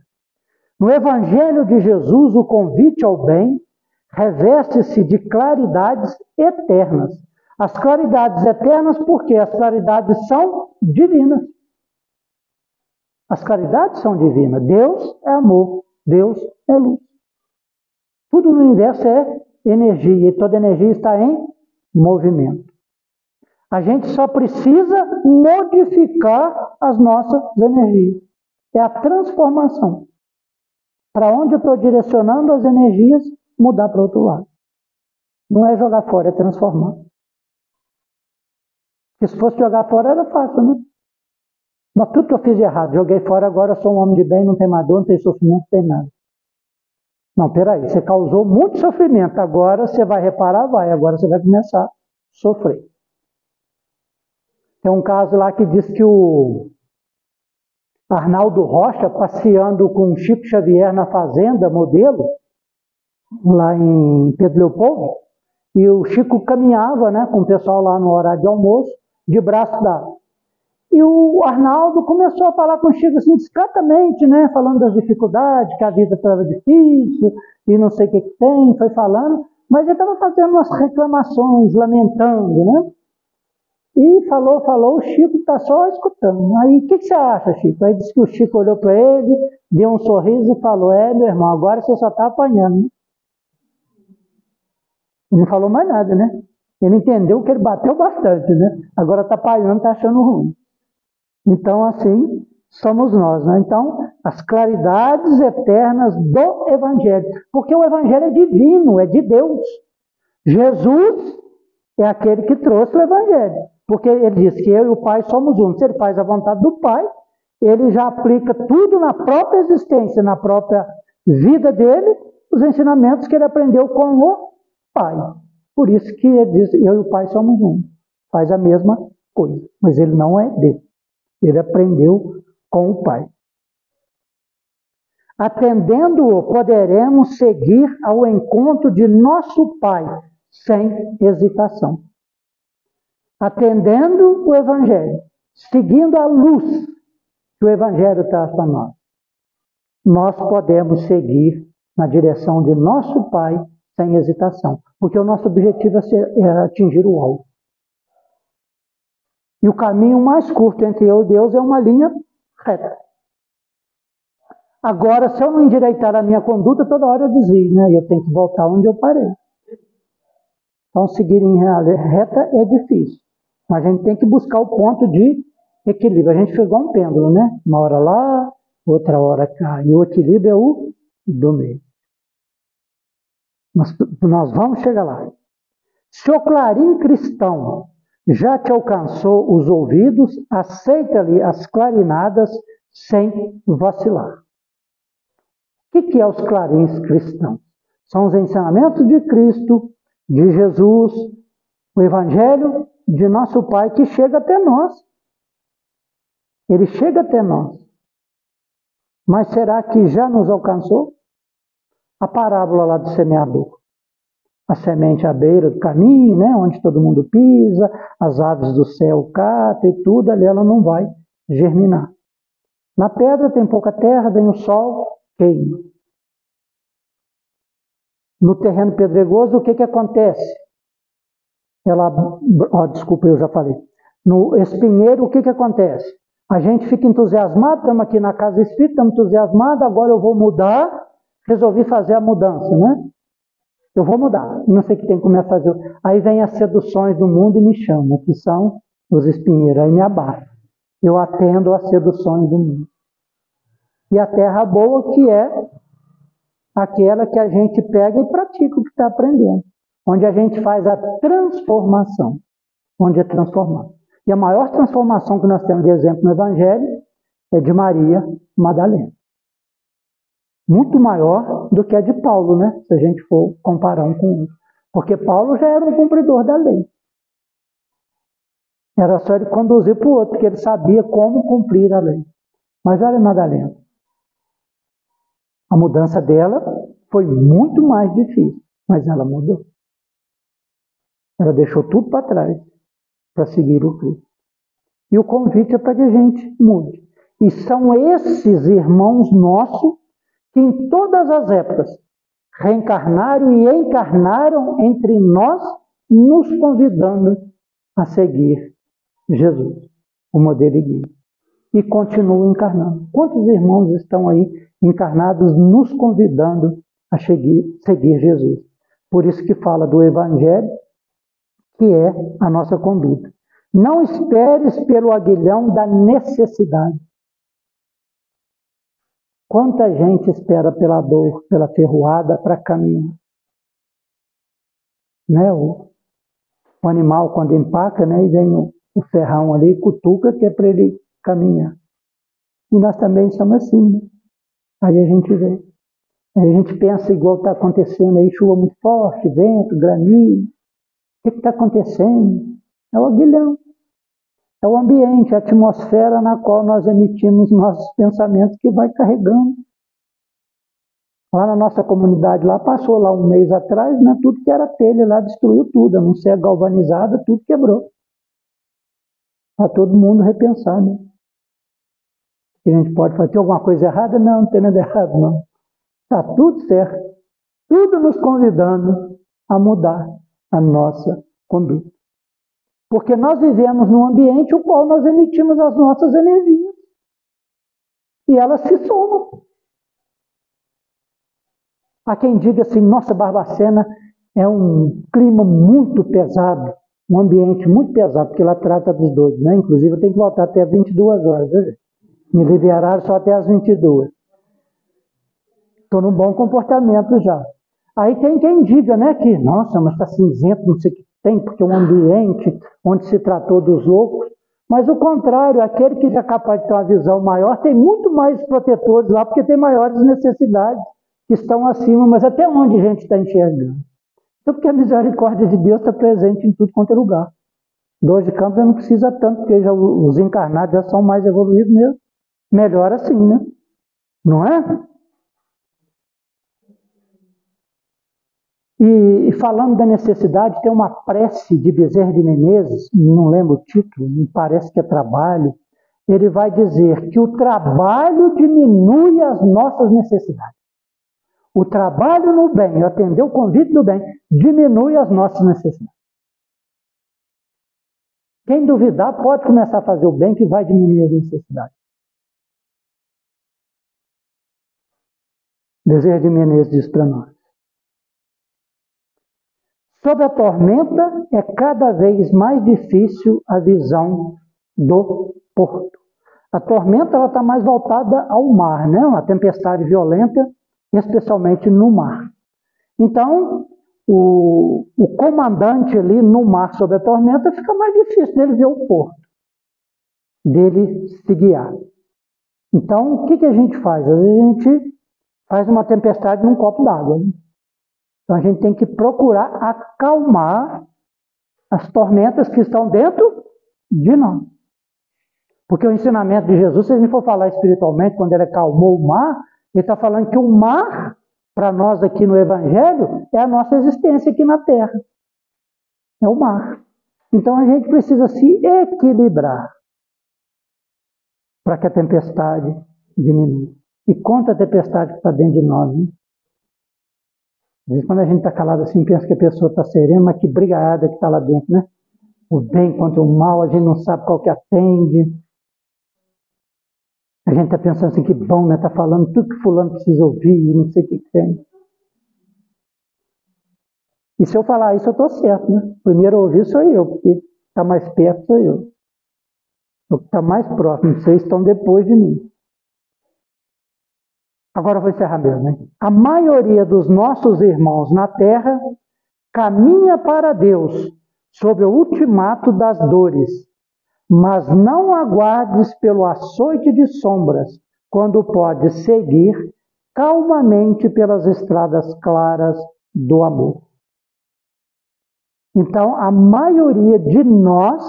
No Evangelho de Jesus, o convite ao bem reveste-se de claridades eternas. As claridades eternas, porque as claridades são divinas. As claridades são divinas. Deus é amor, Deus é luz. Tudo no universo é energia, e toda energia está em movimento. A gente só precisa modificar as nossas energias. É a transformação. Para onde eu estou direcionando as energias, mudar para o outro lado. Não é jogar fora, é transformar. Porque se fosse jogar fora era fácil, né? Mas tudo que eu fiz de errado, joguei fora, agora eu sou um homem de bem, não tem mais dor, não tem sofrimento, não tem nada. Não, peraí, você causou muito sofrimento, agora você vai reparar, agora você vai começar a sofrer. Tem um caso lá que diz que o Arnaldo Rocha, passeando com o Chico Xavier na fazenda, modelo, lá em Pedro Leopoldo, e o Chico caminhava, né, com o pessoal lá no horário de almoço, de braço dado. E o Arnaldo começou a falar com o Chico assim, discretamente, né, falando das dificuldades, que a vida estava difícil, e não sei o que tem, foi falando, mas ele estava fazendo umas reclamações, lamentando, né? E falou, o Chico está só escutando. Aí, o que você acha, Chico? Aí disse que o Chico olhou para ele, deu um sorriso e falou, meu irmão, agora você só está apanhando, né? Ele não falou mais nada, né? Ele entendeu que ele bateu bastante, né? Agora está apanhando, está achando ruim. Então, assim, somos nós, né? Então, as claridades eternas do Evangelho. Porque o Evangelho é divino, é de Deus. Jesus é aquele que trouxe o Evangelho. Porque ele diz que eu e o Pai somos um. Se ele faz a vontade do Pai, ele já aplica tudo na própria existência, na própria vida dele, os ensinamentos que ele aprendeu com o Pai. Por isso que ele diz, eu e o Pai somos um. Faz a mesma coisa. Mas ele não é Deus. Ele aprendeu com o Pai. Atendendo-o, poderemos seguir ao encontro de nosso Pai, sem hesitação. Atendendo o Evangelho, seguindo a luz que o Evangelho traz para nós, nós podemos seguir na direção de nosso Pai sem hesitação, porque o nosso objetivo é atingir o alvo. E o caminho mais curto entre eu e Deus é uma linha reta. Agora, se eu não endireitar a minha conduta, toda hora eu desvio, né? Eu tenho que voltar onde eu parei. Então, seguir em reta é difícil. Mas a gente tem que buscar o ponto de equilíbrio. A gente fica igual um pêndulo, né? Uma hora lá, outra hora cá. E o equilíbrio é o do meio. Nós vamos chegar lá. Se o clarim cristão já te alcançou os ouvidos, aceita-lhe as clarinadas sem vacilar. O que é os clarins cristãos? São os ensinamentos de Cristo, de Jesus, o Evangelho de nosso Pai que chega até nós. Ele chega até nós. Mas será que já nos alcançou? A parábola lá do semeador. A semente à beira do caminho, né, onde todo mundo pisa, as aves do céu catam e tudo, ali ela não vai germinar. Na pedra tem pouca terra, vem o sol, queima. No terreno pedregoso, o que acontece? Desculpa, eu já falei. No espinheiro, o que acontece? A gente fica entusiasmado, estamos aqui na casa espírita, estamos entusiasmados, agora eu vou mudar, resolvi fazer a mudança, né? Eu vou mudar, não sei o que tem que começar a fazer. Aí vem as seduções do mundo e me chamam, que são os espinheiros, aí me abaixo. Eu atendo às seduções do mundo. E a terra boa, que é aquela que a gente pega e pratica o que está aprendendo. Onde a gente faz a transformação. Onde é transformado. E a maior transformação que nós temos de exemplo no Evangelho é de Maria Madalena. Muito maior do que a de Paulo, né? Se a gente for comparar um com o outro. Porque Paulo já era um cumpridor da lei. Era só ele conduzir para o outro, porque ele sabia como cumprir a lei. Mas olha Madalena. A mudança dela foi muito mais difícil, mas ela mudou. Ela deixou tudo para trás para seguir o Cristo. E o convite é para que a gente mude. E são esses irmãos nossos que em todas as épocas reencarnaram e encarnaram entre nós, nos convidando a seguir Jesus, o modelo e guia. E continuam encarnando. Quantos irmãos estão aí encarnados nos convidando a seguir Jesus? Por isso que fala do Evangelho, que é a nossa conduta. Não esperes pelo aguilhão da necessidade. Quanta gente espera pela dor, pela ferroada para caminhar. Né? O animal, quando empaca, né, e vem o ferrão ali, cutuca, que é para ele caminhar. E nós também somos assim. Né? Aí a gente vê. Aí a gente pensa igual está acontecendo aí, chuva muito forte, vento, granizo. O que está acontecendo? É o aguilhão. É o ambiente, a atmosfera na qual nós emitimos nossos pensamentos que vai carregando. Lá na nossa comunidade, lá passou lá um mês atrás, né, tudo que era telha lá destruiu tudo, a não ser galvanizada, tudo quebrou. Para todo mundo repensar, né? A gente pode fazer, tem alguma coisa errada? Não, não tem nada errado, não. Está tudo certo. Tudo nos convidando a mudar a nossa conduta. Porque nós vivemos num ambiente no qual nós emitimos as nossas energias. E elas se somam. Há quem diga assim, nossa, Barbacena é um clima muito pesado, um ambiente muito pesado, porque lá trata dos doidos, né? Inclusive eu tenho que voltar até 22 horas, viu? Me liberaram só até as 22. Estou num bom comportamento já. Aí tem quem diga, né, que, nossa, mas está cinzento, não sei o que tem, porque é um ambiente onde se tratou dos loucos. Mas o contrário, aquele que já é capaz de ter uma visão maior, tem muito mais protetores lá, porque tem maiores necessidades que estão acima, mas até onde a gente está enxergando? Então, porque a misericórdia de Deus está presente em tudo quanto é lugar. Dor de campo já não precisa tanto, porque já, os encarnados já são mais evoluídos mesmo. Melhor assim, né? Não é? E falando da necessidade, tem uma prece de Bezerra de Menezes, não lembro o título, me parece que é Trabalho. Ele vai dizer que o trabalho diminui as nossas necessidades. O trabalho no bem, atender o convite do bem, diminui as nossas necessidades. Quem duvidar pode começar a fazer o bem, que vai diminuir as necessidades. Bezerra de Menezes diz para nós. Sob a tormenta é cada vez mais difícil a visão do porto. A tormenta está mais voltada ao mar, né? Uma tempestade violenta, especialmente no mar. Então, o comandante ali no mar sob a tormenta fica mais difícil dele ver o porto, dele se guiar. Então, o que a gente faz? Às vezes a gente faz uma tempestade num copo d'água, né? Então a gente tem que procurar acalmar as tormentas que estão dentro de nós. Porque o ensinamento de Jesus, se a gente for falar espiritualmente, quando ele acalmou o mar, ele está falando que o mar, para nós aqui no Evangelho, é a nossa existência aqui na Terra. É o mar. Então a gente precisa se equilibrar para que a tempestade diminua. E conta a tempestade que está dentro de nós, né? Às vezes, quando a gente está calado assim, pensa que a pessoa está serena, mas que brigada que está lá dentro, né? O bem contra o mal, a gente não sabe qual que atende. A gente está pensando assim, que bom, né? Está falando tudo que fulano precisa ouvir e não sei o que tem. E se eu falar isso, eu estou certo, né? Primeiro a ouvir sou eu, porque está mais perto sou eu. O que está mais próximo, vocês estão depois de mim. Agora eu vou encerrar mesmo, né? A maioria dos nossos irmãos na Terra caminha para Deus sob o ultimato das dores, mas não aguardes pelo açoite de sombras, quando pode seguir calmamente pelas estradas claras do amor. Então, a maioria de nós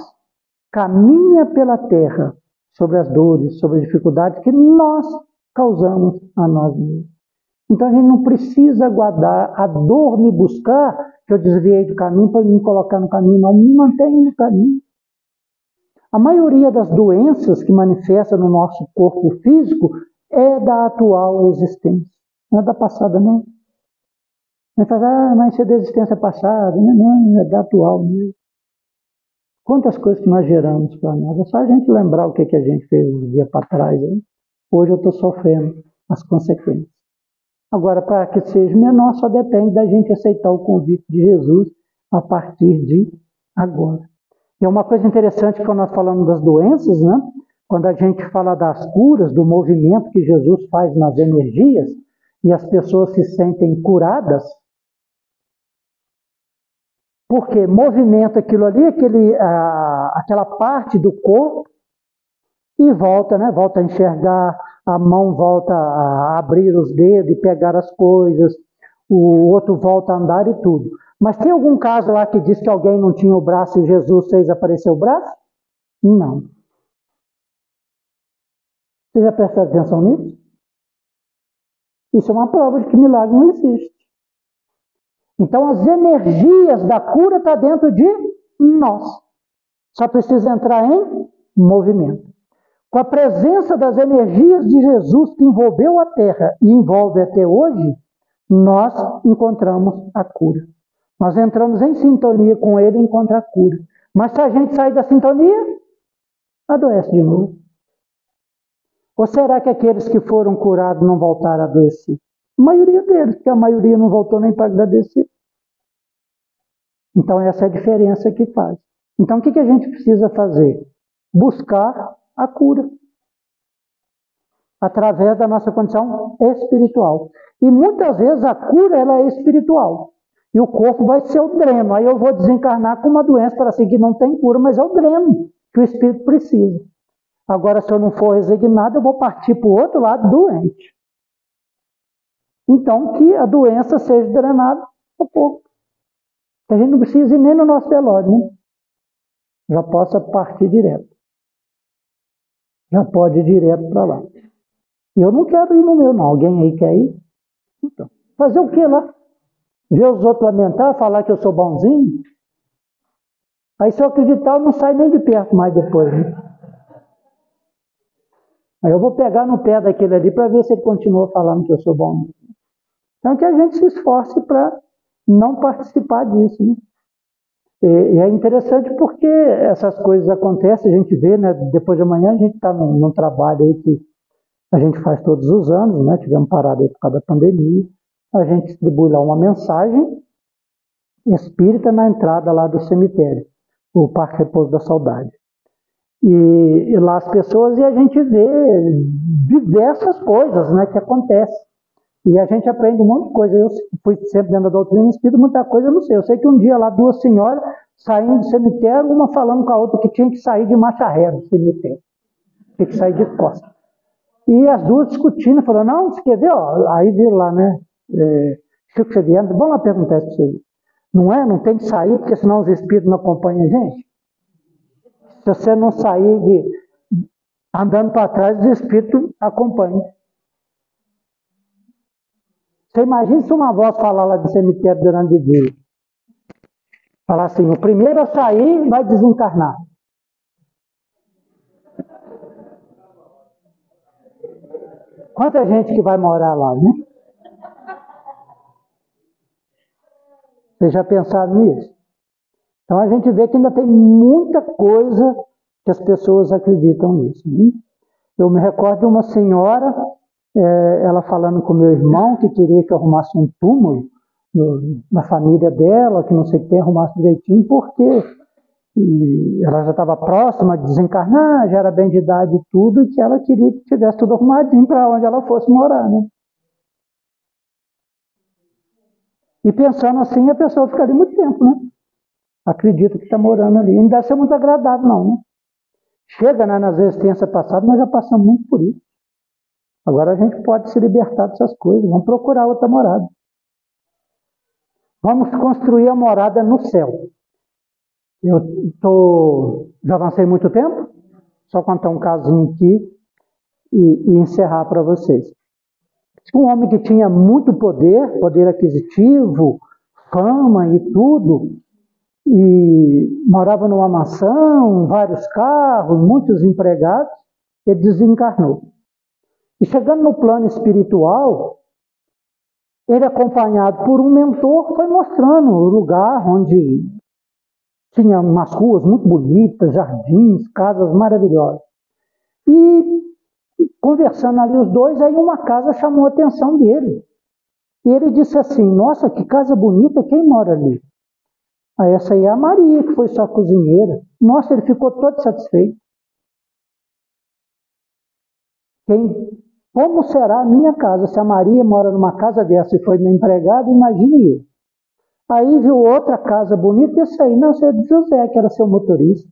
caminha pela terra sobre as dores, sobre as dificuldades que nós causamos a nós mesmos. Então a gente não precisa aguardar a dor me buscar, que eu desviei do caminho, para me colocar no caminho, não, me mantenha no caminho. A maioria das doenças que manifesta no nosso corpo físico é da atual existência, não é da passada não. Vai falar, mas isso é da existência passada, não, é da atual mesmo. Quantas coisas que nós geramos para nós, é só a gente lembrar o que a gente fez uns dias para trás. Hein? Hoje eu estou sofrendo as consequências. Agora, para que seja menor, só depende da gente aceitar o convite de Jesus a partir de agora. E é uma coisa interessante quando nós falamos das doenças, né? Quando a gente fala das curas, do movimento que Jesus faz nas energias, e as pessoas se sentem curadas, porque movimenta aquilo ali, aquela parte do corpo, e volta, né? Volta a enxergar, a mão volta a abrir os dedos e pegar as coisas, o outro volta a andar e tudo. Mas tem algum caso lá que diz que alguém não tinha o braço e Jesus fez aparecer o braço? Não. Você já prestou atenção nisso? Isso é uma prova de que milagre não existe. Então as energias da cura estão dentro de nós. Só precisa entrar em movimento. Com a presença das energias de Jesus que envolveu a Terra e envolve até hoje, nós encontramos a cura. Nós entramos em sintonia com Ele e encontramos a cura. Mas se a gente sair da sintonia, adoece de novo. Ou será que aqueles que foram curados não voltaram a adoecer? A maioria deles, porque a maioria não voltou nem para agradecer. Então essa é a diferença que faz. Então o que a gente precisa fazer? Buscar a cura. Através da nossa condição espiritual. E muitas vezes a cura ela é espiritual. E o corpo vai ser o dreno. Aí eu vou desencarnar com uma doença para seguir que não tem cura, mas é o dreno que o espírito precisa. Agora, se eu não for resignado, eu vou partir para o outro lado doente. Então, que a doença seja drenada ao corpo. A gente não precisa ir nem no nosso velório, né? Já possa partir direto. Já pode ir direto para lá. E eu não quero ir no meu, não. Alguém aí quer ir? Então, fazer o que lá? ver os outros lamentar, falar que eu sou bonzinho. Aí se eu acreditar, eu não saio nem de perto mais depois, né? Aí eu vou pegar no pé daquele ali para ver se ele continua falando que eu sou bonzinho. Então que a gente se esforce para não participar disso, né? E é interessante porque essas coisas acontecem, a gente vê, né? Depois de amanhã a gente está num trabalho aí que a gente faz todos os anos, né? Tivemos parado aí por causa da pandemia. A gente distribui lá uma mensagem espírita na entrada lá do cemitério, o Parque Repouso da Saudade. E lá as pessoas, e a gente vê diversas coisas, né, que acontecem. E a gente aprende um monte de coisa. Eu fui sempre dentro da doutrina espírita, muita coisa eu não sei. Eu sei que um dia lá duas senhoras saindo do cemitério, uma falando com a outra que tinha que sair de marcha ré do cemitério. Tinha que sair de costas. E as duas discutindo, falando, não, você quer ver? Ó, aí viram lá, né? Chico Xavier, vamos lá perguntar isso para você. Não é? Não tem que sair, porque senão os espíritos não acompanham a gente. Se você não sair andando para trás, os espíritos acompanham. Você imagina se uma voz falar lá do cemitério durante o dia. Falar assim, o primeiro a sair vai desencarnar. Quanta gente que vai morar lá, né? Vocês já pensaram nisso? Então a gente vê que ainda tem muita coisa que as pessoas acreditam nisso. Né? Eu me recordo de uma senhora, ela falando com meu irmão, que queria que eu arrumasse um túmulo na família dela, que não sei o que tem, arrumasse direitinho, porque ela já estava próxima de desencarnar, já era bem de idade e tudo, e que ela queria que tivesse tudo arrumadinho para onde ela fosse morar, né? E pensando assim, a pessoa fica ali muito tempo, né? Acredita que está morando ali. Não deve ser muito agradável, não, né? Chega, né, nas existências passadas, nós já passamos muito por isso. Agora a gente pode se libertar dessas coisas. Vamos procurar outra morada. Vamos construir a morada no céu. Já avancei muito tempo? Só contar um casinho aqui e encerrar para vocês. Um homem que tinha muito poder aquisitivo, fama e tudo, e morava numa mansão, vários carros, muitos empregados, ele desencarnou. E chegando no plano espiritual, ele acompanhado por um mentor, foi mostrando o lugar onde tinha umas ruas muito bonitas, jardins, casas maravilhosas. E conversando ali os dois, aí uma casa chamou a atenção dele. E ele disse assim, nossa, que casa bonita, quem mora ali? Aí essa aí é a Maria, que foi sua cozinheira. Nossa, ele ficou todo satisfeito. Como será a minha casa? Se a Maria mora numa casa dessa e foi minha empregada, imagine eu. Aí viu outra casa bonita, e essa aí, não, é de José, que era seu motorista.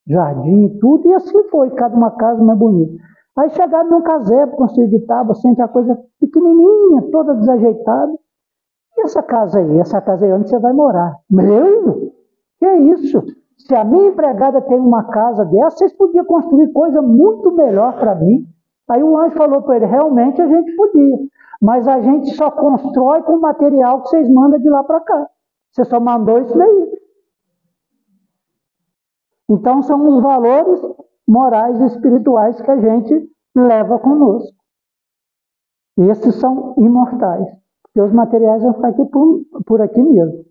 Jardim e tudo, e assim foi, cada uma casa mais bonita. Aí chegaram num casebre construído de tábua, assim, que a coisa pequenininha, toda desajeitada. E essa casa aí, onde você vai morar? Meu? Que é isso? Se a minha empregada tem uma casa dessa, vocês podiam construir coisa muito melhor para mim. Aí o anjo falou para ele, realmente a gente podia, mas a gente só constrói com o material que vocês mandam de lá para cá. Você só mandou isso daí. Então são os valores morais e espirituais que a gente leva conosco. Esses são imortais. Porque os materiais vão ficar aqui por aqui mesmo.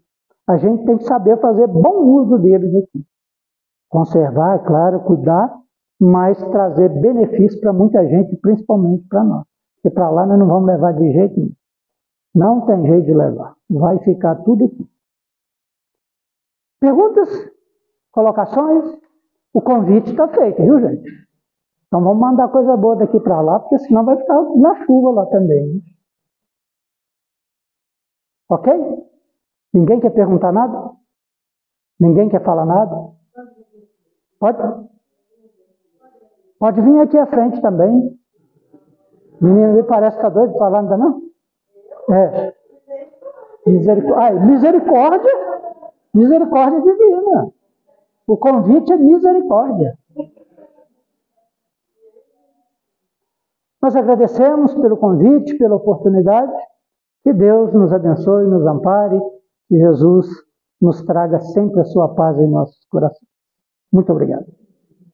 A gente tem que saber fazer bom uso deles aqui. Conservar, é claro, cuidar, mas trazer benefício para muita gente, principalmente para nós. Porque para lá nós não vamos levar de jeito nenhum. Não tem jeito de levar. Vai ficar tudo aqui. Perguntas? Colocações? O convite está feito, viu, gente? Então vamos mandar coisa boa daqui para lá, porque senão vai ficar na chuva lá também. Ok? Ninguém quer perguntar nada? Ninguém quer falar nada? Pode vir aqui à frente também. Menino ali parece que está doido falando, ainda não? É. Misericórdia. Misericórdia divina. O convite é misericórdia. Nós agradecemos pelo convite, pela oportunidade. Que Deus nos abençoe, nos ampare, que Jesus nos traga sempre a sua paz em nossos corações. Muito obrigado.